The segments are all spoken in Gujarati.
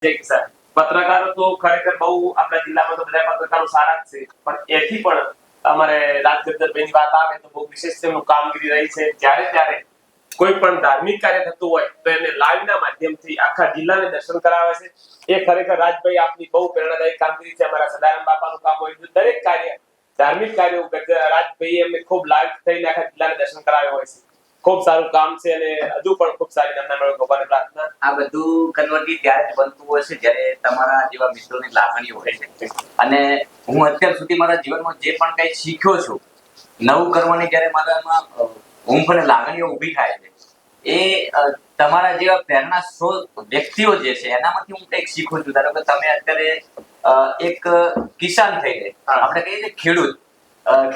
પત્રકારો તો ખરેખર બહુ આપણા જિલ્લામાં તો બધા પત્રકારો સારા જ છે, પણ એથી પણ અમારે રાજગદ્દરભાઈની વાત આવે તો બહુ વિશેષ તેમનું કામગીરી રહી છે. ત્યારે કોઈ પણ ધાર્મિક કાર્ય થતું હોય તો એને લાઈવના માધ્યમથી આખા જિલ્લાને દર્શન કરાવે છે. એ ખરેખર રાજભાઈ આપની બહુ પ્રેરણાદાયી કામગીરી છે. અમારા સદારામ બાપાનું કામ હોય, દરેક કાર્ય ધાર્મિક કાર્યો રાજભાઈ એમને ખૂબ લાઈવ થઈને આખા જિલ્લાને દર્શન કરાવ્યો હોય છે. ખૂબ સારું કામ છે અને હજુ પણ ખૂબ સારી નામના મળે ભગવાનને પ્રાર્થના. આ બધું કન્વર્ટી ત્યારે જ બનતું હોય છે જ્યારે તમારા જેવા મિત્રોની લાગણીઓ હોય છે. અને હું અત્યાર સુધી મારા જીવનમાં જે પણ કંઈ શીખ્યો છું, નવું કરવાની જ્યારે મારામાં ઊંઘ અને લાગણીઓ ઊભી થાય છે, એ તમારા જેવા પ્રેરણા સ્ત્રોત વ્યક્તિઓ જે છે એનામાંથી હું કંઈક શીખું છું. ધારો કે તમે અત્યારે એક કિસાન થઈ ગਏ, આપણે કહીએ ને ખેડૂત.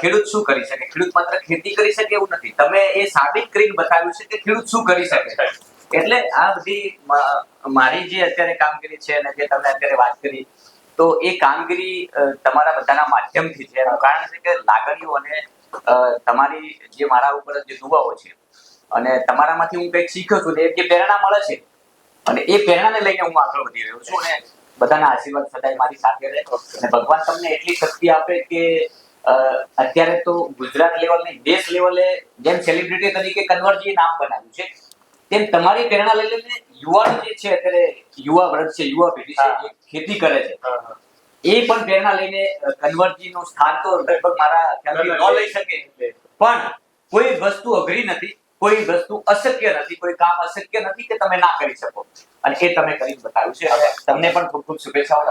ખેડૂત શું કરી શકે? ખેડૂત માત્ર ખેતી કરી શકે એવું નથી. તમે એ સાબિત કરીને બતાવ્યું છે કે ખેડૂત શું કરી શકે. એટલે આ બધી મારી જે અત્યારે કામગીરી છે અને જે તમે અત્યારે વાત કરી, તો એ કામગીરી તમારા બધાના માધ્યમથી છે. એનું કારણ છે કે લાગણીઓ અને તમારી જે મારા ઉપર જે દુવાઓ છે અને તમારામાંથી હું કંઈક શીખ્યો છું, એ જે પ્રેરણા મળે છે અને એ પ્રેરણાને લઈને હું આગળ વધી રહ્યો છું. અને બધાના આશીર્વાદ સદાય મારી સાથે રહે અને ભગવાન તમને એટલી શક્તિ આપે કે અત્યારે તો ગુજરાત લેવલ દેશ લેવલે જેમ સેલિબ્રિટી તરીકે કન્વરજી નામ બનાવ્યું છે, તેમ તમારી પ્રેરણા લઈ લઈને યુવાનો જે છે અત્યારે યુવા વર્ગ છે, યુવા પેઢી છે, જે ખેતી કરે છે, એ પણ પ્રેરણા લઈને કન્વરજી નું સ્થાન તો લગભગ મારા ખ્યાલથી ન લઈ શકે. પણ કોઈ વસ્તુ અઘરી નથી, કોઈ વસ્તુ અશક્ય નથી, કોઈ કામ અશક્ય નથી કે તમે ના કરી શકો, અને એ તમે કરી બતાવ્યું છે. તમને પણ ખૂબ ખૂબ શુભેચ્છાઓ.